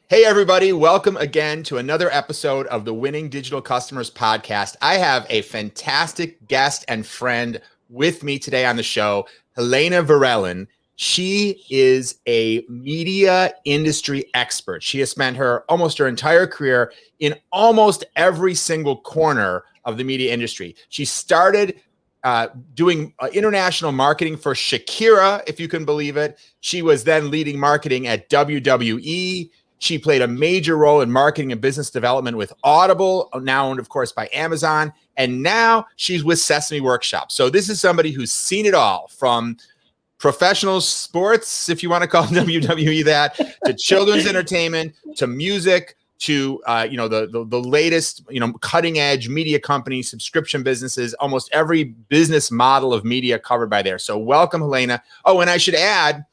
Hey, everybody. Welcome again to another episode of the Winning Digital Customers podcast. I have a fantastic guest and friend with me today on the show, Helena Verellen. She is a media industry expert. She has spent almost her entire career in almost every single corner of the media industry. She started doing international marketing for Shakira, if you can believe it. She was then leading marketing at WWE. She played a major role in marketing and business development with Audible, now owned, of course, by Amazon. And now she's with Sesame Workshop. So this is somebody who's seen it all, from professional sports, if you want to call WWE that, to children's entertainment, to music, to the latest cutting edge media companies, subscription businesses, almost every business model of media covered by there. So welcome, Helena. Oh, and I should add,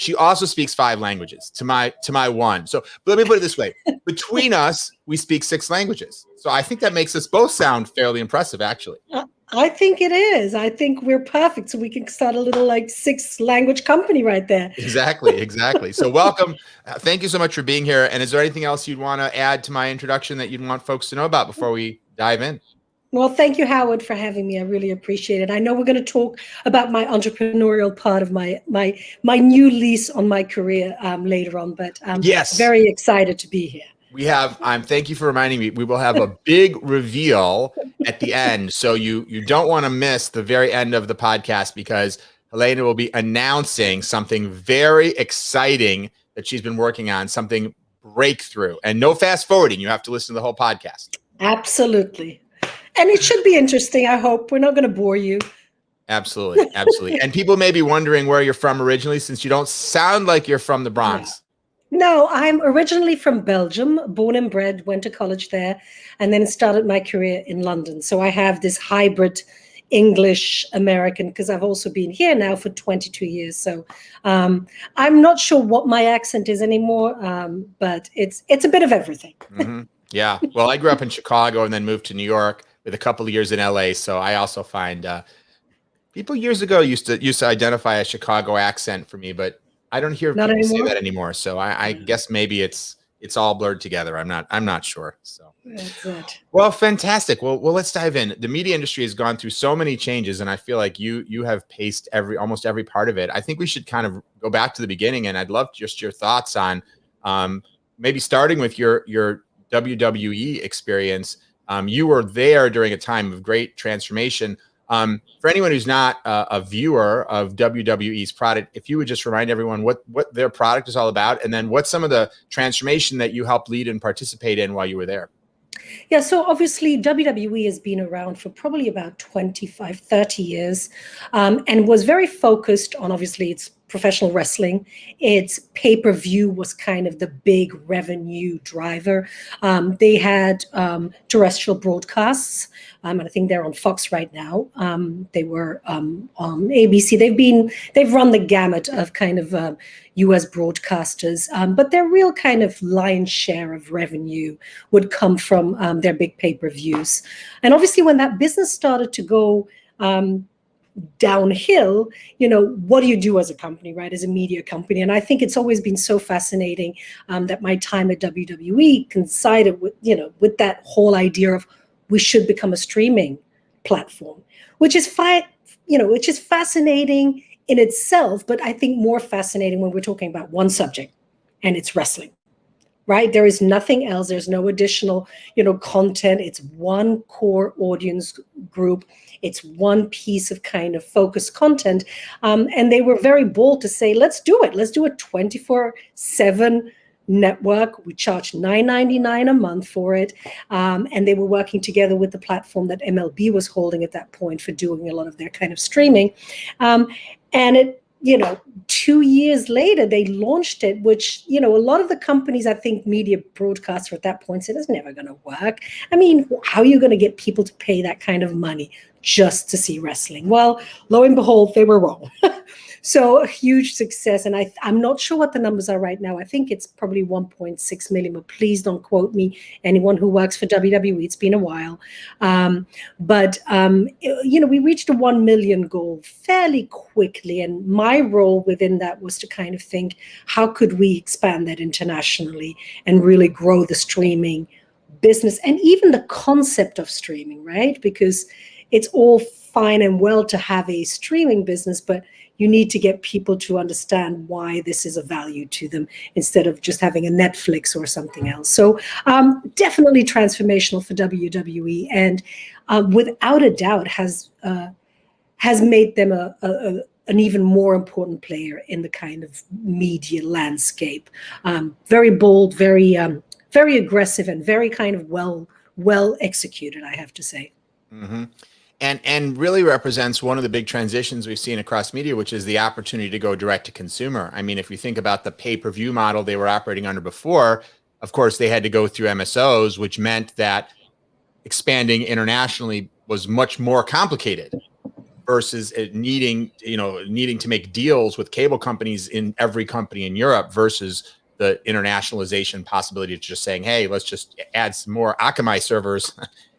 she also speaks 5 languages to my one. So let me put it this way. Between us, we speak 6 languages. So I think that makes us both sound fairly impressive, actually. I think it is. I think we're perfect. So we can start a little 6 language company right there. Exactly. So welcome. Thank you so much for being here. And is there anything else you'd want to add to my introduction that you'd want folks to know about before we dive in? Well, thank you, Howard, for having me. I really appreciate it. I know we're going to talk about my entrepreneurial part of my new lease on my career later on, but I'm very excited to be here. We have, thank you for reminding me, we will have a big reveal at the end. So you don't want to miss the very end of the podcast, because Helena will be announcing something very exciting that she's been working on, something breakthrough, and no fast forwarding. You have to listen to the whole podcast. Absolutely. And it should be interesting. I hope we're not going to bore you. Absolutely. And people may be wondering where you're from originally, since you don't sound like you're from the Bronx. No, I'm originally from Belgium, born and bred, went to college there, and then started my career in London. So I have this hybrid English-American, because I've also been here now for 22 years. So I'm not sure what my accent is anymore, but it's a bit of everything. Mm-hmm. Yeah. Well, I grew up in Chicago and then moved to New York with a couple of years in LA. So I also find people years ago used to identify a Chicago accent for me, but I don't hear people say that anymore. So I guess maybe it's all blurred together. I'm not sure. So that's it. Well, fantastic. Well, let's dive in. The media industry has gone through so many changes, and I feel like you have paced almost every part of it. I think we should kind of go back to the beginning, and I'd love just your thoughts on maybe starting with your WWE experience. You were there during a time of great transformation. For anyone who's not a viewer of WWE's product, if you would just remind everyone what their product is all about, and then what's some of the transformation that you helped lead and participate in while you were there. Yeah, so obviously WWE has been around for probably about 25, 30 years, and was very focused on, obviously, its professional wrestling. Its pay-per-view was kind of the big revenue driver. They had terrestrial broadcasts, and I think they're on Fox right now. They were on ABC. They've run the gamut of kind of US broadcasters, but their real kind of lion's share of revenue would come from their big pay-per-views. And obviously, when that business started to go downhill, what do you do as a company, right? As a media company. And I think it's always been so fascinating that my time at WWE coincided with that whole idea of we should become a streaming platform, which is fascinating in itself, but I think more fascinating when we're talking about one subject, and it's wrestling. Right? There is nothing else. There's no additional, content. It's one core audience group. It's one piece of kind of focused content. And they were very bold to say, let's do it. Let's do a 24/7 network. We charge $9.99 a month for it. And they were working together with the platform that MLB was holding at that point for doing a lot of their kind of streaming. And it, 2 years later, they launched it, which, a lot of the companies, I think media broadcaster at that point said, it's never going to work. I mean, how are you going to get people to pay that kind of money just to see wrestling? Well, lo and behold, they were wrong. So a huge success. And I'm not sure what the numbers are right now. I think it's probably 1.6 million, but please don't quote me. Anyone who works for WWE, it's been a while. We reached a 1 million goal fairly quickly. And my role within that was to kind of think, how could we expand that internationally and really grow the streaming business and even the concept of streaming, right? Because it's all fine and well to have a streaming business, but you need to get people to understand why this is a value to them instead of just having a Netflix or something else. So definitely transformational for WWE, and without a doubt has made them an even more important player in the kind of media landscape. Very bold, very aggressive, and very kind of well executed, I have to say. Mm-hmm. And really represents one of the big transitions we've seen across media, which is the opportunity to go direct to consumer. I mean, if you think about the pay-per-view model they were operating under before, of course, they had to go through MSOs, which meant that expanding internationally was much more complicated versus it needing to make deals with cable companies in every company in Europe versus the internationalization possibility of just saying, hey, let's just add some more Akamai servers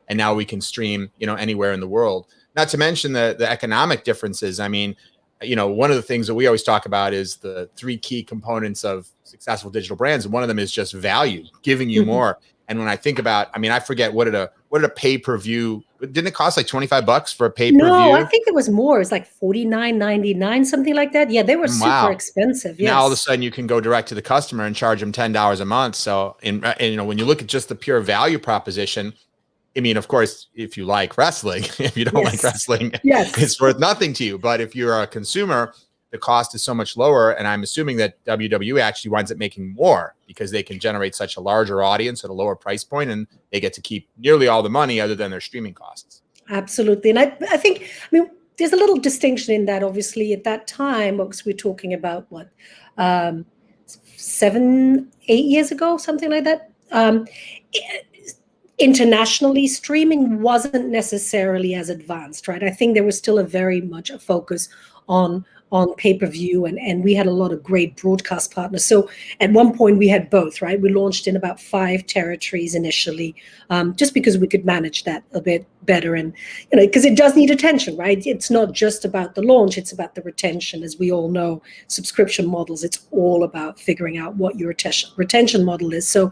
and now we can stream, anywhere in the world. Not to mention the economic differences. I mean, one of the things that we always talk about is the 3 key components of successful digital brands. And one of them is just value, giving you more. And when I think about, I forget what did a pay-per-view, didn't it cost like $25 for a pay-per-view? No, I think it was more. It was like $49.99, something like that. Yeah, they were super expensive. Yes. Now all of a sudden you can go direct to the customer and charge them $10 a month. So, when you look at just the pure value proposition, of course, if you like wrestling, if you don't like wrestling, it's worth nothing to you. But if you're a consumer, the cost is so much lower. And I'm assuming that WWE actually winds up making more because they can generate such a larger audience at a lower price point, and they get to keep nearly all the money other than their streaming costs. Absolutely. And I think, there's a little distinction in that. Obviously, at that time, because we're talking about 7-8 years ago, something like that. Internationally, streaming wasn't necessarily as advanced, right? I think there was still very much a focus on pay-per-view, and we had a lot of great broadcast partners. So at one point we had both, right? We launched in about 5 territories initially, just because we could manage that a bit better, and because it does need attention, right? It's not just about the launch, it's about the retention. As we all know, subscription models, it's all about figuring out what your retention model is. So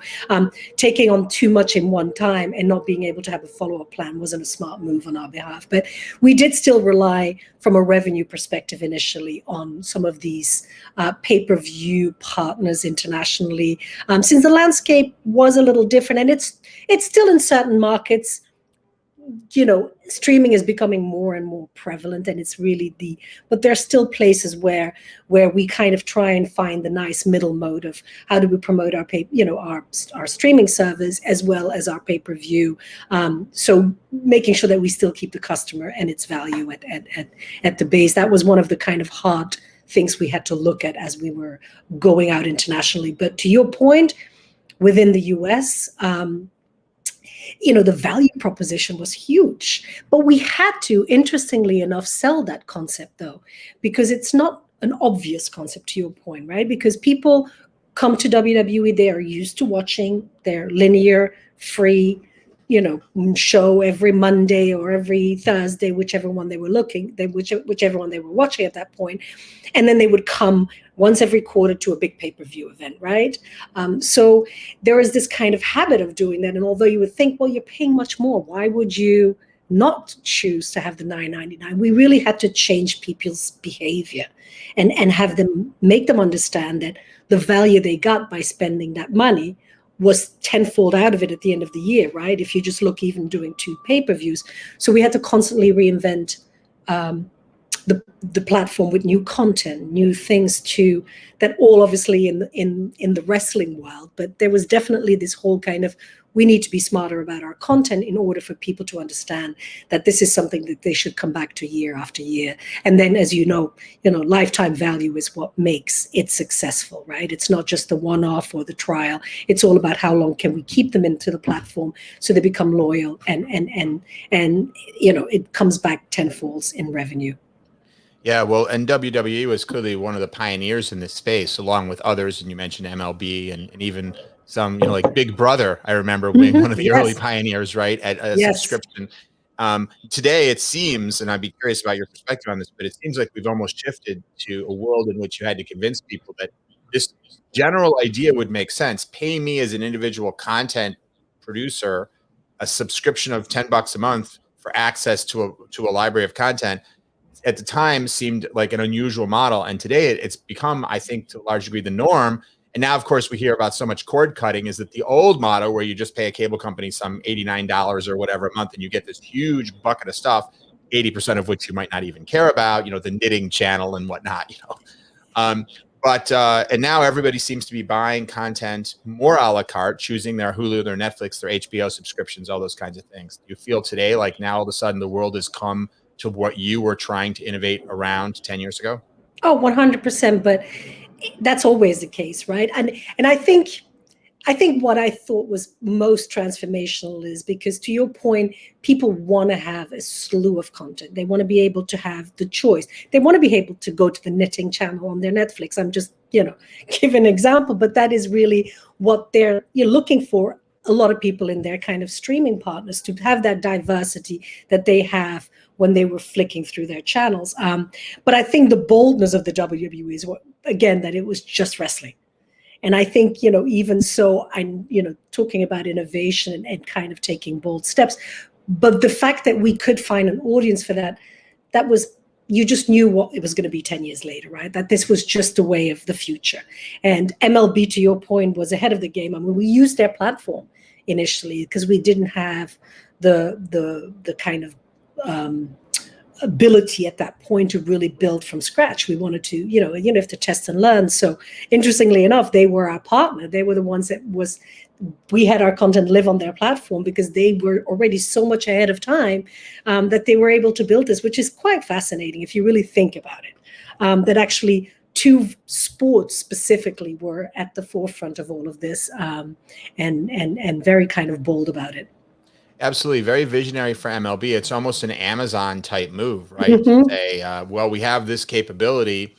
taking on too much in one time and not being able to have a follow-up plan wasn't a smart move on our behalf. But we did still rely from a revenue perspective initially on some of these pay-per-view partners internationally, since the landscape was a little different, and it's still in certain markets. Streaming is becoming more and more prevalent, and it's really but there are still places where we kind of try and find the nice middle mode of how do we promote our our streaming service as well as our pay-per-view. So making sure that we still keep the customer and its value at the base. That was one of the kind of hard things we had to look at as we were going out internationally. But to your point, within the US, the value proposition was huge, but we had to, interestingly enough, sell that concept though, because it's not an obvious concept, to your point, right? Because people come to WWE, they are used to watching their linear, free, show every Monday or every Thursday, whichever one they were whichever one they were watching at that point. And then they would come once every quarter to a big pay-per-view event, right? So there is this kind of habit of doing that. And although you would think, well, you're paying much more, why would you not choose to have the $9.99? We really had to change people's behavior and make them understand that the value they got by spending that money was tenfold out of it at the end of the year, right? If you just look even doing 2 pay-per-views. So we had to constantly reinvent the platform with new content, new things too, that all obviously in the wrestling world. But there was definitely this whole kind of, we need to be smarter about our content in order for people to understand that this is something that they should come back to year after year. And then, as you know, lifetime value is what makes it successful, right? It's not just the one-off or the trial. It's all about how long can we keep them into the platform so they become loyal, and it comes back tenfold in revenue. Yeah, well, and WWE was clearly one of the pioneers in this space, along with others. And you mentioned MLB and even some, like Big Brother. I remember being one of the early Yes, pioneers, right, at a yes. subscription. Today, it seems, and I'd be curious about your perspective on this, but it seems like we've almost shifted to a world in which you had to convince people that this general idea would make sense. Pay me as an individual content producer a subscription of $10 a month for access to a library of content at the time seemed like an unusual model. And today it's become, I think, to a large degree, the norm. And now, of course, we hear about so much cord cutting. Is that the old model where you just pay a cable company some $89 or whatever a month and you get this huge bucket of stuff, 80% of which you might not even care about, the knitting channel and whatnot. And now everybody seems to be buying content more a la carte, choosing their Hulu, their Netflix, their HBO subscriptions, all those kinds of things. Do you feel today like now all of a sudden the world has come to what you were trying to innovate around 10 years ago? Oh, 100%. But that's always the case, right? And I think what I thought was most transformational is because, to your point, people want to have a slew of content. They want to be able to have the choice. They want to be able to go to the knitting channel on their Netflix. I'm just, give an example, but that is really what you're looking for. A lot of people in their kind of streaming partners to have that diversity that they have when they were flicking through their channels. But I think the boldness of the WWE is again, that it was just wrestling. And I think, even so, I'm, talking about innovation and kind of taking bold steps. But the fact that we could find an audience for that was, you just knew what it was going to be 10 years later, right? That this was just the way of the future. And MLB, to your point, was ahead of the game. I mean, we used their platform initially because we didn't have the kind of ability at that point to really build from scratch. We wanted to, you have to test and learn. So interestingly enough, they were our partner. They were the ones we had our content live on their platform because they were already so much ahead of time that they were able to build this, which is quite fascinating if you really think about it. That actually two sports specifically were at the forefront of all of this and very kind of bold about it. Absolutely. Very visionary for MLB. It's almost an Amazon type move, right? Mm-hmm. To say, well, we have this capability.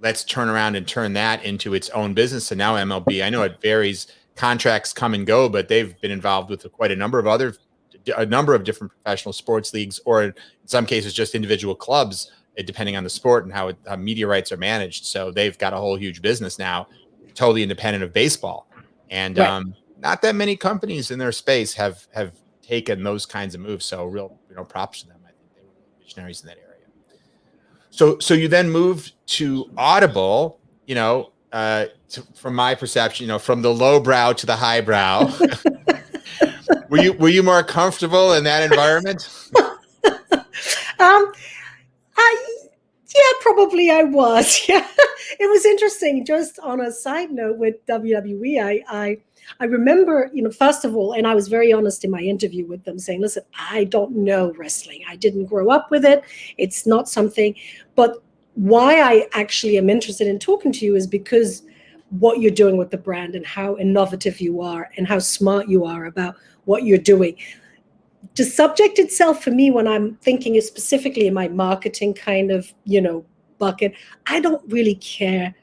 Let's turn around and turn that into its own business. And now MLB, I know it varies, contracts come and go, but they've been involved with quite a number of different professional sports leagues, or in some cases, just individual clubs, depending on the sport and how media rights are managed. So they've got a whole huge business now, totally independent of baseball. And Right. not that many companies in their space have taken those kinds of moves. So real, props to them. I think they were visionaries in that area. So you then moved to Audible, from my perception, from the low brow to the high brow. Were you more comfortable in that environment? Yeah, probably I was. Yeah, it was interesting. Just on a side note with WWE, I remember, first of all, and I was very honest in my interview with them saying, listen, I don't know wrestling. I didn't grow up with it. It's not something, but why I actually am interested in talking to you is because what you're doing with the brand and how innovative you are and how smart you are about what you're doing. The subject itself for me, when I'm thinking is specifically in my marketing kind of, bucket, I don't really care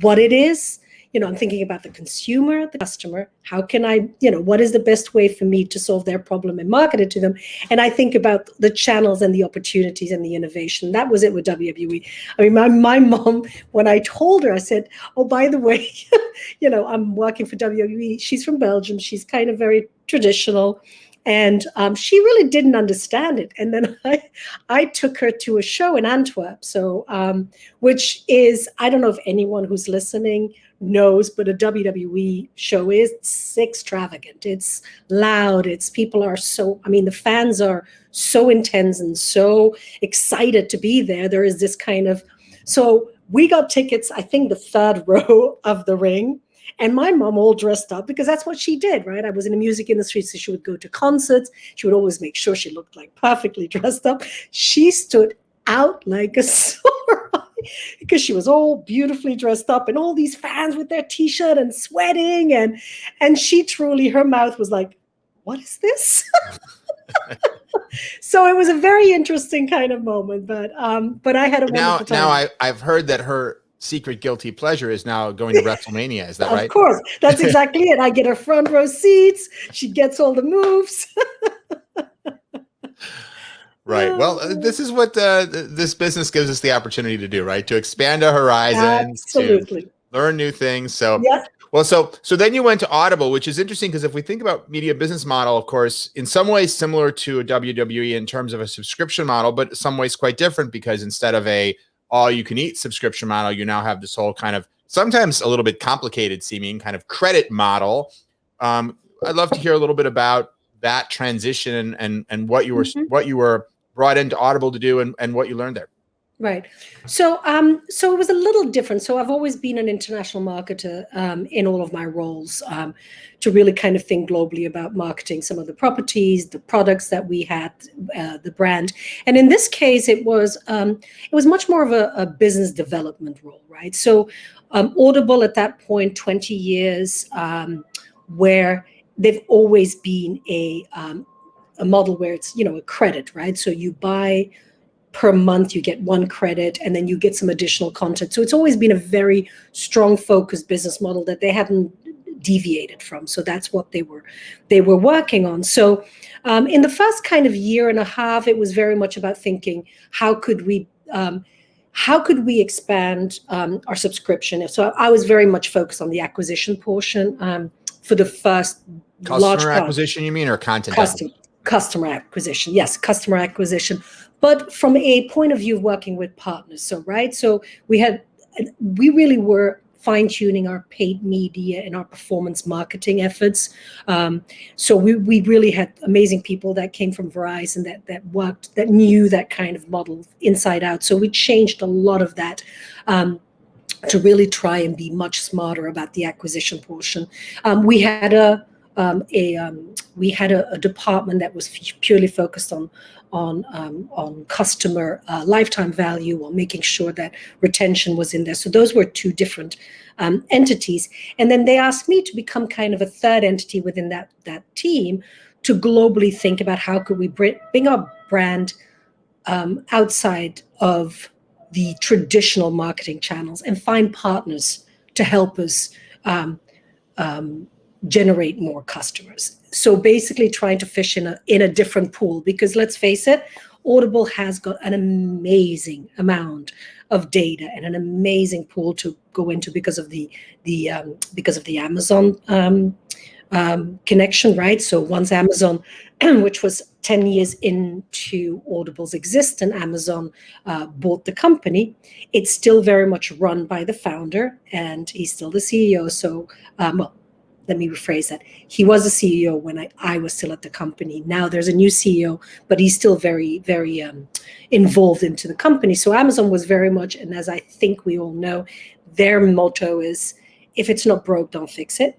what it is. I'm thinking about the consumer, the customer. How can I, what is the best way for me to solve their problem and market it to them? And I think about the channels and the opportunities and the innovation. That was it with WWE. I mean, my mom, when I told her, I said, oh, by the way, I'm working for WWE. She's from Belgium. She's kind of very traditional. And she really didn't understand it. And then I took her to a show in Antwerp, which is, I don't know if anyone who's listening knows, but a WWE show is extravagant. It's loud. The fans are so intense and so excited to be there. There is this kind of, so we got tickets, I think the third row of the ring. And my mom all dressed up because that's what she did, right? I was in the music industry, so she would go to concerts. She would always make sure she looked like perfectly dressed up. She stood out like a sore eye because she was all beautifully dressed up and all these fans with their T-shirt and sweating. And she truly, her mouth was like, what is this? So it was a very interesting kind of moment, but I had a wonderful time. Now I've heard that her secret guilty pleasure is now going to WrestleMania. Is that right? Of course, that's exactly it. I get her front row seats. She gets all the moves. Right. Well, this is what this business gives us the opportunity to do, right? To expand our horizons, Absolutely. to learn new things. So, Yep. well, so then you went to Audible, which is interesting because if we think about media business model, of course, in some ways similar to a WWE in terms of a subscription model, but in some ways quite different because instead of a all-you-can-eat subscription model, you now have this whole kind of sometimes a little bit complicated seeming kind of credit model. I'd love to hear a little bit about that transition and what you were brought into Audible to do and what you learned there. Right. So so it was a little different. So I've always been an international marketer in all of my roles to really kind of think globally about marketing some of the properties, the products that we had, the brand. And in this case, it was much more of a business development role, right? So Audible at that point, 20 years, where they've always been a model where it's, a credit, right? So you buy per month, you get one credit, and then you get some additional content. So it's always been a very strong focused business model that they hadn't deviated from. So that's what they were working on. So in the first kind of year and a half, it was very much about thinking, how could we expand our subscription? So I was very much focused on the acquisition portion for the first large Customer part. acquisition, you mean, or content? Customer acquisition. Yes, customer acquisition. But from a point of view of working with partners. So, right. So we really were fine-tuning our paid media and our performance marketing efforts. So we really had amazing people that came from Verizon that knew that kind of model inside out. So we changed a lot of that to really try and be much smarter about the acquisition portion. We had a department that was purely focused on customer lifetime value, or making sure that retention was in there. So those were two different entities. And then they asked me to become kind of a third entity within that team to globally think about how could we bring our brand outside of the traditional marketing channels and find partners to help us generate more customers. So basically trying to fish in a different pool, because let's face it, Audible has got an amazing amount of data and an amazing pool to go into because of the Amazon connection, right? So once Amazon, which was 10 years into Audible's existence, Amazon bought the company, it's still very much run by the founder, and he's still the CEO. So, let me rephrase that. He was a CEO when I was still at the company. Now there's a new CEO, but he's still very, very involved into the company. So Amazon was very much, and as I think we all know, their motto is, if it's not broke, don't fix it.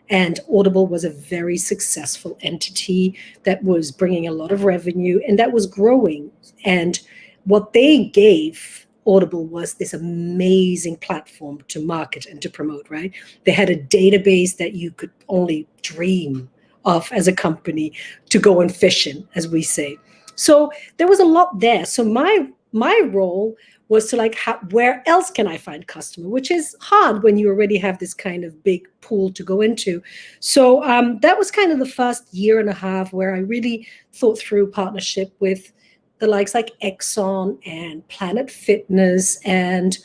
And Audible was a very successful entity that was bringing a lot of revenue and that was growing. And what they gave Audible was this amazing platform to market and to promote, right? They had a database that you could only dream of as a company to go and fish in, as we say. So there was a lot there. So my role was to where else can I find customer, which is hard when you already have this kind of big pool to go into. So that was kind of the first year and a half where I really thought through partnership with the likes like Exxon and Planet Fitness and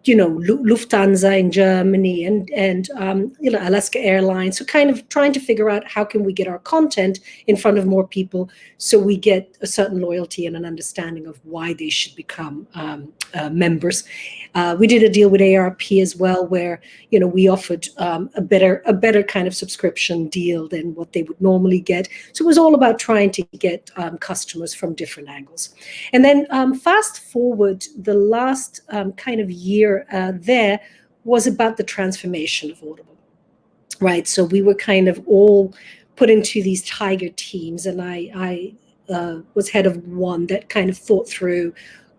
Lufthansa in Germany and Alaska Airlines. So kind of trying to figure out how can we get our content in front of more people so we get a certain loyalty and an understanding of why they should become members. We did a deal with ARP as well, where we offered a better kind of subscription deal than what they would normally get. So it was all about trying to get customers from different angles. And then fast forward, the last kind of year there was about the transformation of Audible, right? So we were kind of all put into these tiger teams, and I was head of one that kind of thought through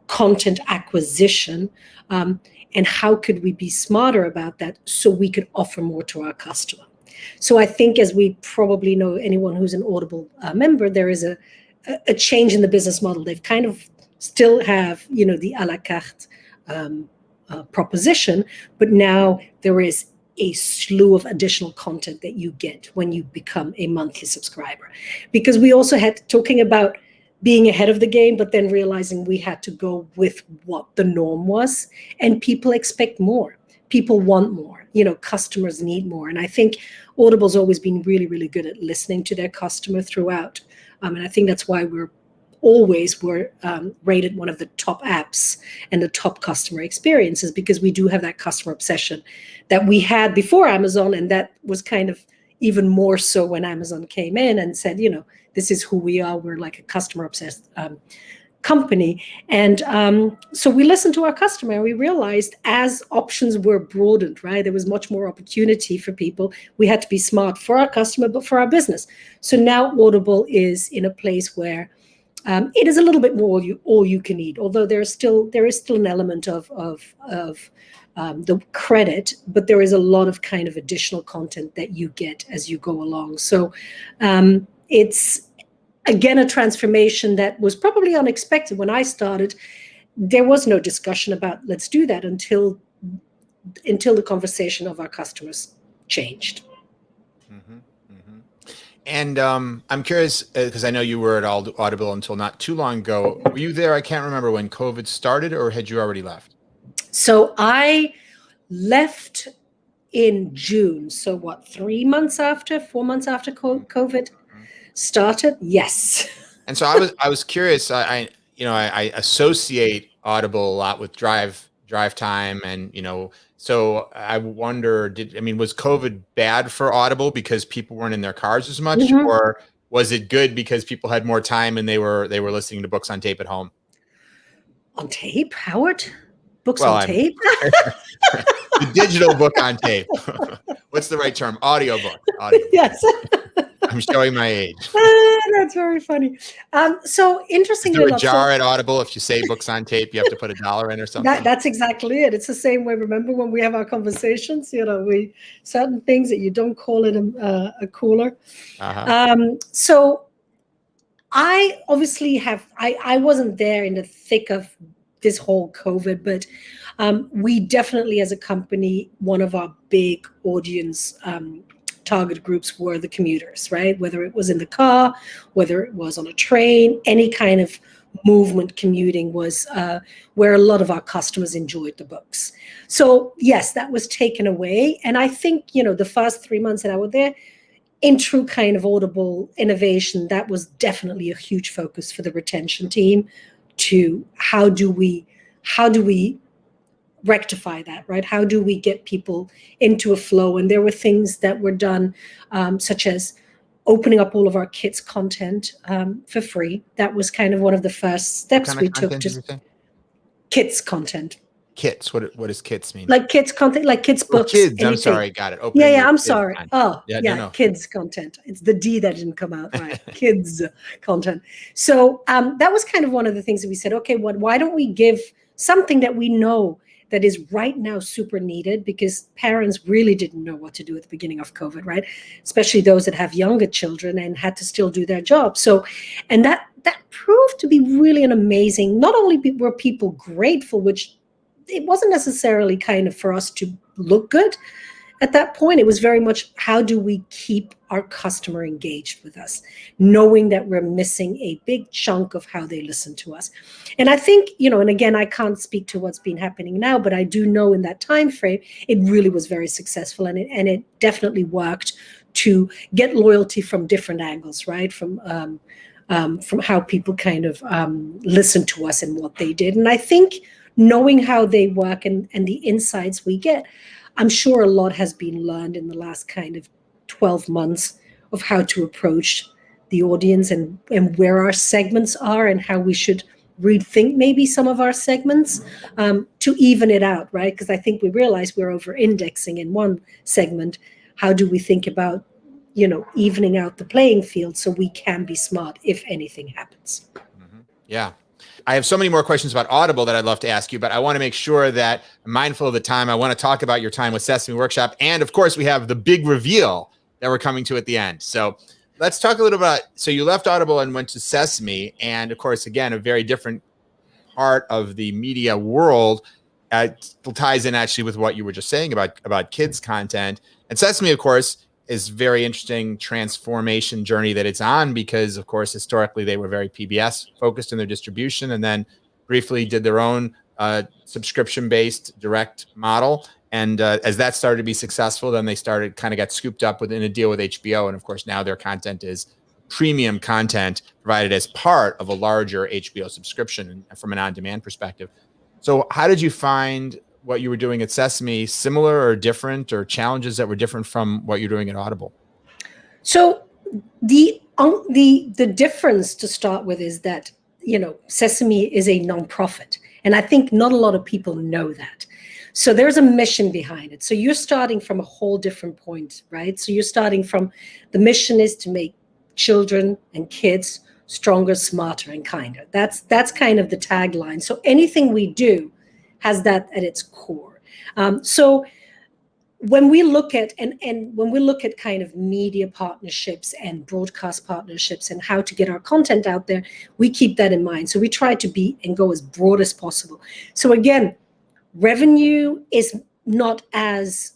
content acquisition and how could we be smarter about that so we could offer more to our customer. So I think, as we probably know, anyone who's an Audible member, there is a change in the business model. They've kind of still have, the a la carte proposition, but now there is a slew of additional content that you get when you become a monthly subscriber. Because we also had talking about being ahead of the game, but then realizing we had to go with what the norm was, and people expect more. People want more, customers need more. And I think Audible's always been really, really good at listening to their customer throughout. And I think that's why we're rated one of the top apps and the top customer experiences, because we do have that customer obsession that we had before Amazon. And that was kind of even more so when Amazon came in and said, this is who we are. We're like a customer obsessed company. And so we listened to our customer, and we realized as options were broadened, right, there was much more opportunity for people. We had to be smart for our customer, but for our business. So now Audible is in a place where it is a little bit more all you can eat, although there is still an element of the credit, but there is a lot of kind of additional content that you get as you go along. So it's, again, a transformation that was probably unexpected. When I started, there was no discussion about let's do that until the conversation of our customers changed. Mm-hmm, mm-hmm. And I'm curious, because I know you were at Audible until not too long ago. Were you there? I can't remember when COVID started, or had you already left? So I left in June. So what, 4 months after COVID started? Yes. And so I was curious. I associate Audible a lot with drive time, and so I wonder, was COVID bad for Audible because people weren't in their cars as much, Mm-hmm. or was it good because people had more time and they were listening to books on tape at home? On tape, Howard? Books Well, on tape? The digital book on tape. What's the right term? Audiobook. Yes. I'm showing my age. That's very funny. So interesting. Is there a jar at Audible? If you say books on tape, you have to put $1 in or something? That's exactly it. It's the same way. Remember when we have our conversations, we certain things that you don't call it a cooler. Uh-huh. So I obviously I wasn't there in the thick of this whole COVID, but we definitely, as a company, one of our big audience target groups were the commuters, right? Whether it was in the car, whether it was on a train, any kind of movement commuting was where a lot of our customers enjoyed the books. So yes, that was taken away. And I think, the first 3 months that I was there, in true kind of Audible innovation, that was definitely a huge focus for the retention team to how do we rectify that, right? How do we get people into a flow? And there were things that were done, such as opening up all of our Kits content for free. That was kind of one of the first steps we took. Kits content. Kits. What does Kits mean? Like Kits content, like Kits books. Kids. Anything. I'm sorry. Got it. I'm sorry. Content. Oh, no. Kids content. It's the D that didn't come out right. Kids content. So that was kind of one of the things that we said, okay, why don't we give something that we know that is right now super needed, because parents really didn't know what to do at the beginning of COVID, right? Especially those that have younger children and had to still do their job. So, and that proved to be really an amazing, not only were people grateful, which it wasn't necessarily kind of for us to look good at that point. It was very much, how do we keep our customer engaged with us, knowing that we're missing a big chunk of how they listen to us. And I think, and again, I can't speak to what's been happening now, but I do know in that time frame, it really was very successful, and it definitely worked to get loyalty from different angles, right? From how people kind of listen to us and what they did. And I think knowing how they work and the insights we get, I'm sure a lot has been learned in the last kind of 12 months of how to approach the audience and where our segments are and how we should rethink maybe some of our segments to even it out, right? Because I think we realize we're over-indexing in one segment. How do we think about, evening out the playing field so we can be smart if anything happens? Mm-hmm. Yeah. I have so many more questions about Audible that I'd love to ask you, but I want to make sure that I'm mindful of the time. I want to talk about your time with Sesame Workshop. And of course, we have the big reveal that we're coming to at the end. So let's talk a little about, so you left Audible and went to Sesame, and of course, again, a very different part of the media world. Ties in actually with what you were just saying about kids content. And Sesame, of course, is very interesting transformation journey that it's on, because of course, historically they were very PBS focused in their distribution, and then briefly did their own subscription-based direct model. And as that started to be successful, then they got scooped up within a deal with HBO. And of course, now their content is premium content provided as part of a larger HBO subscription from an on-demand perspective. So how did you find what you were doing at Sesame similar or different, or challenges that were different from what you're doing at Audible? So the difference to start with is that, Sesame is a nonprofit. And I think not a lot of people know that. So there's a mission behind it. So you're starting from a whole different point, right? So you're starting from, the mission is to make children and kids stronger, smarter, and kinder. That's kind of the tagline. So anything we do has that at its core. So when we look at when we look at kind of media partnerships and broadcast partnerships and how to get our content out there, we keep that in mind. So we try to be and go as broad as possible. So again, revenue is not as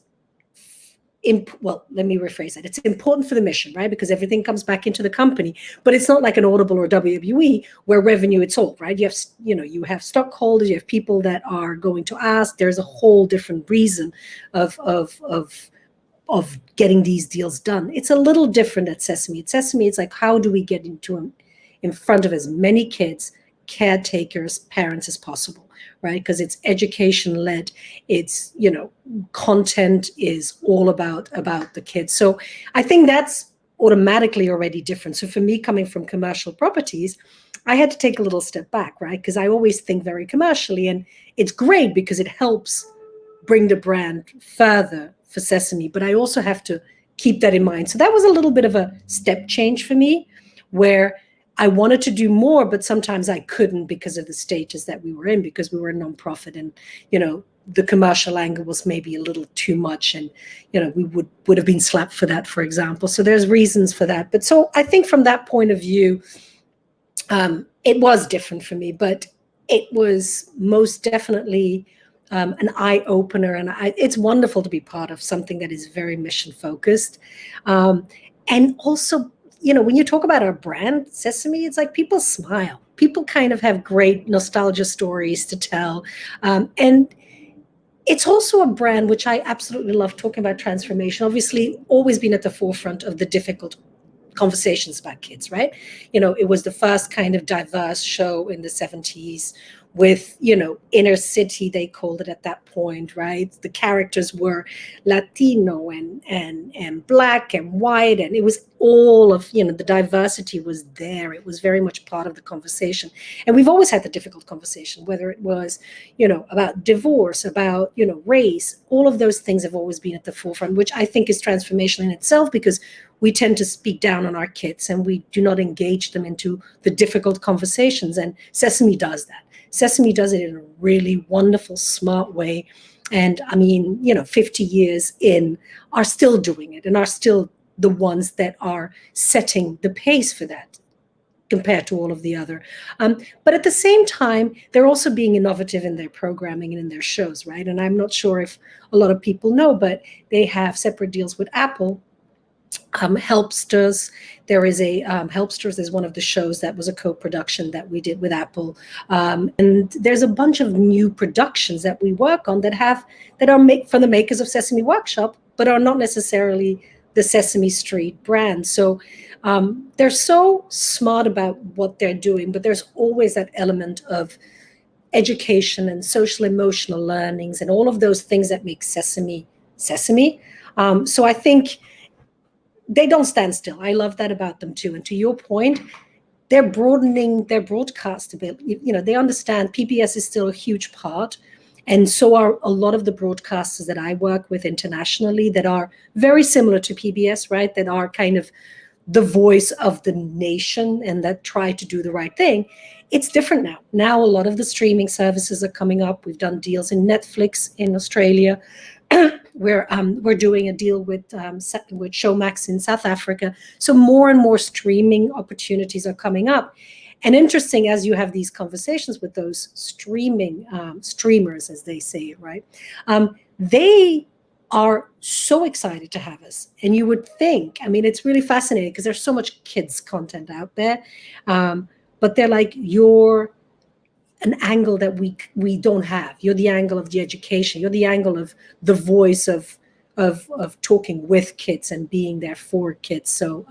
well, let me rephrase that. It's important for the mission, right? Because everything comes back into the company, but it's not like an Audible or WWE where revenue, it's all, right? You have, you have stockholders, you have people that are going to ask. There's a whole different reason of getting these deals done. It's a little different at Sesame. At Sesame, it's like, how do we get in front of as many kids, caretakers, parents as possible? Right? Because it's education led. It's, content is all about the kids. So I think that's automatically already different. So for me, coming from commercial properties, I had to take a little step back, right? Because I always think very commercially, and it's great because it helps bring the brand further for Sesame, but I also have to keep that in mind. So that was a little bit of a step change for me, where I wanted to do more, but sometimes I couldn't because of the stages that we were in, because we were a nonprofit, and, the commercial angle was maybe a little too much, and, we would have been slapped for that, for example. So there's reasons for that. But so I think from that point of view, it was different for me, but it was most definitely an eye opener. And it's wonderful to be part of something that is very mission focused. And also, when you talk about our brand, Sesame, it's like people smile. People kind of have great nostalgia stories to tell. And it's also a brand which I absolutely love talking about transformation. Obviously, always been at the forefront of the difficult conversations about kids, right? It was the first kind of diverse show in the 70s with, inner city, they called it at that point, right? The characters were Latino and Black and white, and it was all of, the diversity was there. It was very much part of the conversation. And we've always had the difficult conversation, whether it was, about divorce, about, race. All of those things have always been at the forefront, which I think is transformational in itself, because we tend to speak down on our kids and we do not engage them into the difficult conversations. And Sesame does that. Sesame does it in a really wonderful, smart way. And 50 years in, are still doing it and are still the ones that are setting the pace for that compared to all of the other. But at the same time, they're also being innovative in their programming and in their shows, right? And I'm not sure if a lot of people know, but they have separate deals with Apple. Helpsters. There is a Helpsters is one of the shows that was a co-production that we did with Apple, and there's a bunch of new productions that we work on that are from the makers of Sesame Workshop, but are not necessarily the Sesame Street brand. So they're so smart about what they're doing, but there's always that element of education and social emotional learnings and all of those things that make Sesame. So I think they don't stand still. I love that about them too. And to your point, they're broadening their broadcast a bit. They understand PBS is still a huge part. And so are a lot of the broadcasters that I work with internationally that are very similar to PBS, right? That are kind of the voice of the nation and that try to do the right thing. It's different now. Now a lot of the streaming services are coming up. We've done deals in Netflix in Australia. We're doing a deal with Showmax in South Africa. So more and more streaming opportunities are coming up. And interesting, as you have these conversations with those streamers, as they say it, right? They are so excited to have us. And you would think, I mean, it's really fascinating because there's so much kids content out there. But they're like, you're an angle that we don't have. You're the angle of the education. You're the angle of the voice of talking with kids and being there for kids. So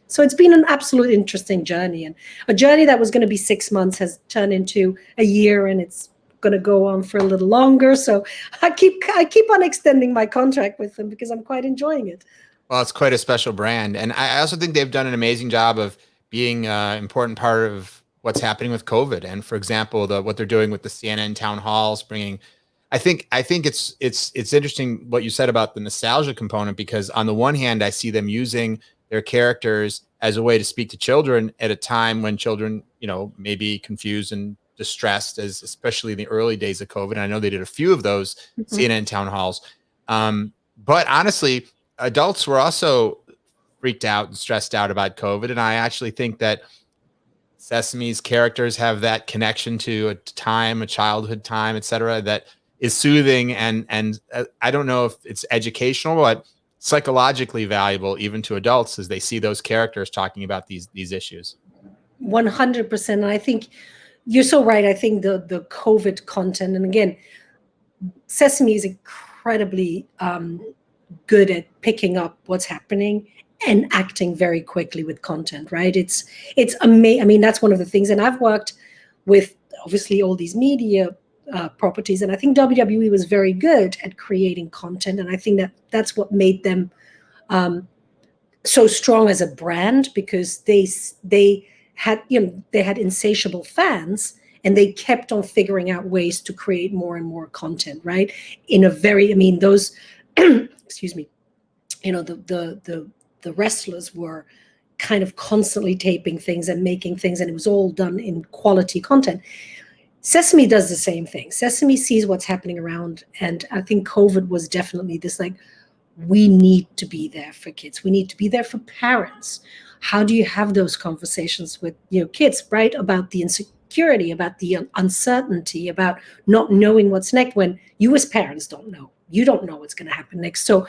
so it's been an absolute interesting journey, and a journey that was going to be 6 months has turned into a year, and it's going to go on for a little longer. So I keep on extending my contract with them because I'm quite enjoying it. Well, it's quite a special brand, and I also think they've done an amazing job of being an important part of what's happening with COVID. And for example, what they're doing with the CNN town halls, bringing, I think it's interesting what you said about the nostalgia component, because on the one hand, I see them using their characters as a way to speak to children at a time when children, may be confused and distressed, as especially in the early days of COVID. And I know they did a few of those CNN town halls. But honestly, adults were also freaked out and stressed out about COVID. And I actually think that Sesame's characters have that connection to a time, a childhood time, et cetera, that is soothing. And I don't know if it's educational, but psychologically valuable even to adults as they see those characters talking about these issues. 100%. And I think you're so right. I think the COVID content, and again, Sesame is incredibly good at picking up what's happening and acting very quickly with content, right? It's amazing. I mean, that's one of the things. And I've worked with obviously all these media properties, and I think WWE was very good at creating content. And I think that's what made them so strong as a brand, because they had insatiable fans, and they kept on figuring out ways to create more and more content, right? Those excuse me, the wrestlers were kind of constantly taping things and making things, and it was all done in quality content. Sesame does the same thing. Sesame sees what's happening around, and I think COVID was definitely this, like, we need to be there for kids. We need to be there for parents. How do you have those conversations with kids, right? About the insecurity, about the uncertainty, about not knowing what's next, when you as parents don't know. You don't know what's going to happen next. So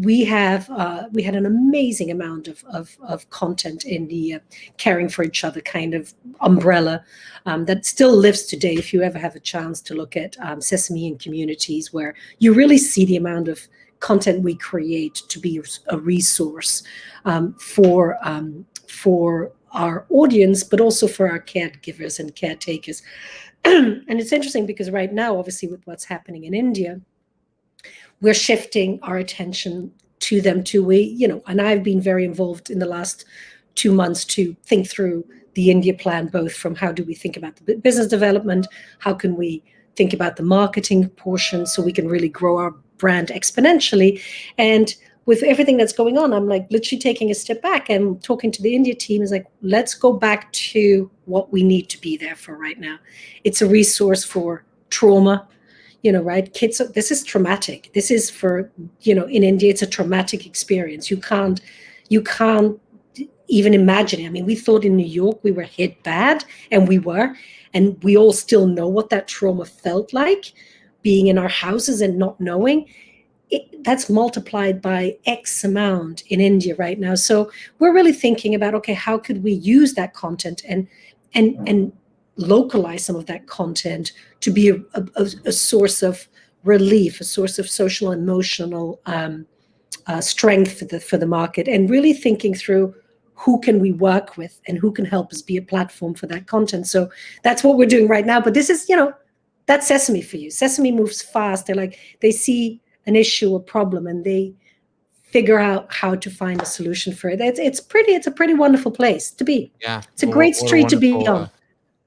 we had an amazing amount of content in the caring for each other kind of umbrella that still lives today. If you ever have a chance to look at Sesame and Communities, where you really see the amount of content we create to be a resource for our audience, but also for our caregivers and caretakers. And it's interesting because right now, obviously, with what's happening in India, we're shifting our attention to them too. And I've been very involved in the last 2 months to think through the India plan, both from how do we think about the business development, how can we think about the marketing portion so we can really grow our brand exponentially. And with everything that's going on, I'm like literally taking a step back and talking to the India team is like, let's go back to what we need to be there for right now. It's a resource for trauma. Right? Kids, this is traumatic. This is for, in India, it's a traumatic experience. You can't even imagine it. I mean, we thought in New York we were hit bad, and we were, and we all still know what that trauma felt like, being in our houses and not knowing. That's multiplied by X amount in India right now. So we're really thinking about, okay, how could we use that content and localize some of that content to be a source of relief, a source of social and emotional strength for the market, and really thinking through who can we work with and who can help us be a platform for that content. So that's what we're doing right now. But this is, that's Sesame for you. Sesame moves fast. They see an issue, a problem, and they figure out how to find a solution for it. It's a pretty wonderful place to be. Yeah. It's a great street to be on.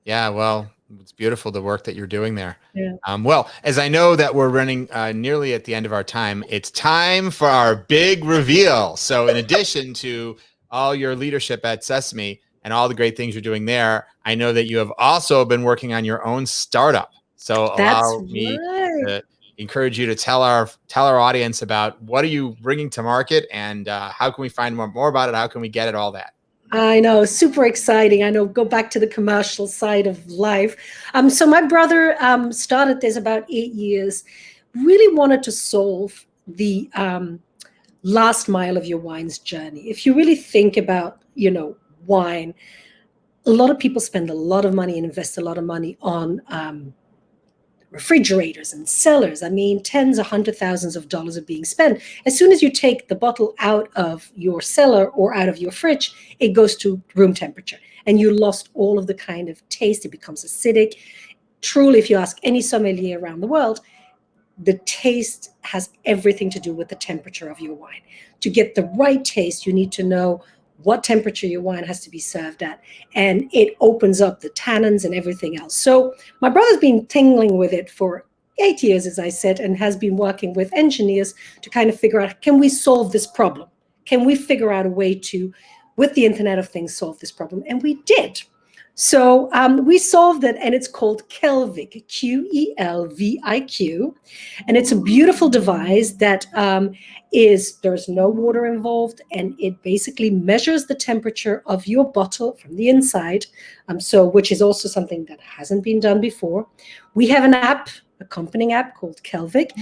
Yeah, well, it's beautiful, the work that you're doing there. Yeah. Well, as I know that we're running nearly at the end of our time, it's time for our big reveal. So in addition to all your leadership at Sesame and all the great things you're doing there, I know that you have also been working on your own startup. So allow me to encourage you to tell our audience about what are you bringing to market, and how can we find more about it? How can we get it? All that. I know, super exciting. I know, go back to the commercial side of life. So my brother started this about 8 years, really wanted to solve the last mile of your wine's journey. If you really think about, wine, a lot of people spend a lot of money and invest a lot of money on refrigerators and cellars. I mean, tens of hundred thousands of dollars are being spent. As soon as you take the bottle out of your cellar or out of your fridge, it goes to room temperature and you lost all of the kind of taste. It becomes acidic. Truly, if you ask any sommelier around the world, the taste has everything to do with the temperature of your wine. To get the right taste, you need to know what temperature your wine has to be served at, and it opens up the tannins and everything else. So my brother's been tingling with it for 8 years, as I said, and has been working with engineers to kind of figure out, can we solve this problem? Can we figure out a way to, with the Internet of Things, solve this problem? And we did. So we solved it, and it's called QelviQ, QelviQ, and it's a beautiful device that there's no water involved, and it basically measures the temperature of your bottle from the inside, which is also something that hasn't been done before. We have an app, accompanying app called QelviQ,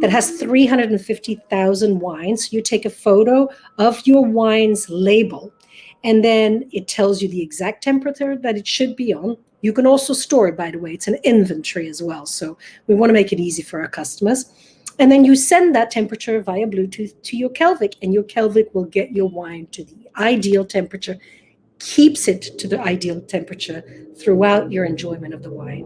that has 350,000 wines. You take a photo of your wine's label, and then it tells you the exact temperature that it should be on. You can also store it, by the way. It's an inventory as well. So we want to make it easy for our customers. And then you send that temperature via Bluetooth to your QelviQ, and your QelviQ will get your wine to the ideal temperature, keeps it to the ideal temperature throughout your enjoyment of the wine.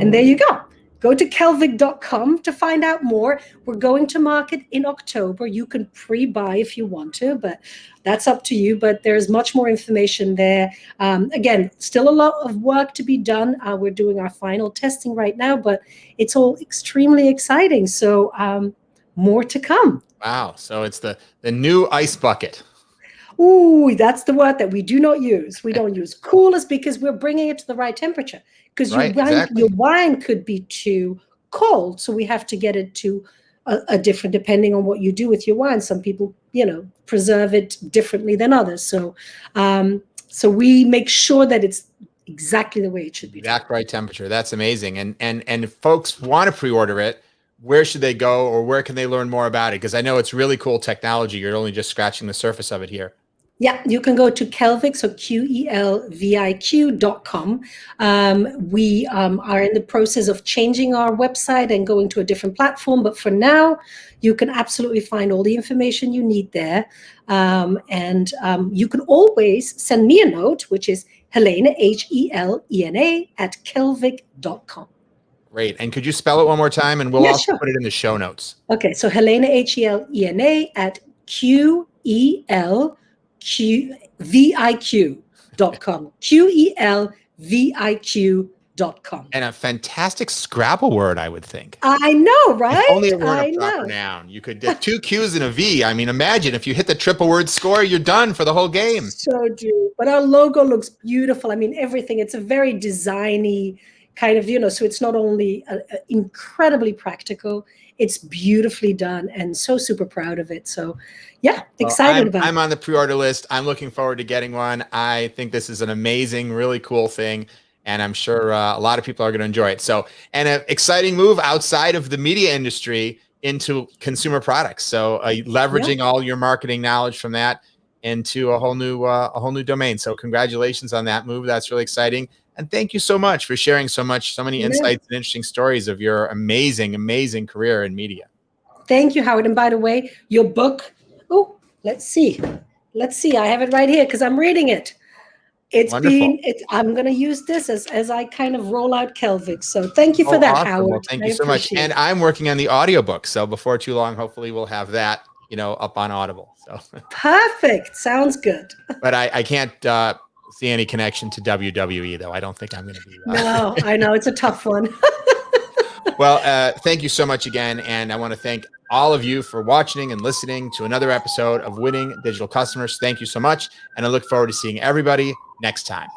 And there you go. Go to QelviQ.com to find out more. We're going to market in October. You can pre-buy if you want to, but that's up to you. But there's much more information there. Again, still a lot of work to be done. We're doing our final testing right now, but it's all extremely exciting. So more to come. Wow. So it's the new ice bucket. Ooh, that's the word that we do not use. We don't use coolest because we're bringing it to the right temperature. Because your wine could be too cold, so we have to get it to a different, depending on what you do with your wine. Some people, preserve it differently than others. So, so we make sure that it's exactly the way it should be. Exact right temperature. That's amazing. And if folks want to pre-order it, where should they go, or where can they learn more about it? Because I know it's really cool technology. You're only just scratching the surface of it here. Yeah, you can go to QelviQ, so QelviQ.com. We are in the process of changing our website and going to a different platform. But for now, you can absolutely find all the information you need there. And you can always send me a note, which is Helena, Helena, at QelviQ.com. Great. And could you spell it one more time? And we'll also put it in the show notes. Okay, so Helena, Helena, at QelviQ.com. QelviQ.com. And a fantastic Scrabble word, I would think. I know, right? If only it weren't a proper noun. You could have 2 Q's and a V. I mean, imagine if you hit the triple word score, you're done for the whole game. So do. But our logo looks beautiful. I mean, everything. It's a very designy kind of, so it's not only incredibly practical, it's beautifully done, and so super proud of it. So yeah, excited about it. I'm on the pre-order list. I'm looking forward to getting one. I think this is an amazing, really cool thing, and I'm sure a lot of people are going to enjoy it. So, and an exciting move outside of the media industry into consumer products. So leveraging all your marketing knowledge from that into a whole new domain. So congratulations on that move. That's really exciting. And thank you so much for sharing so many insights and interesting stories of your amazing, amazing career in media. Thank you, Howard. And by the way, your book, let's see. I have it right here because I'm reading it. I'm going to use this as I kind of roll out QelviQ. So thank you for that, awesome. Howard. Well, thank you so much. And I'm working on the audiobook. So before too long, hopefully we'll have that, up on Audible. So perfect. Sounds good. But I can't see any connection to WWE, though. I don't think I'm going to be. No, I know. It's a tough one. Well, thank you so much again. And I want to thank all of you for watching and listening to another episode of Winning Digital Customers. Thank you so much. And I look forward to seeing everybody next time.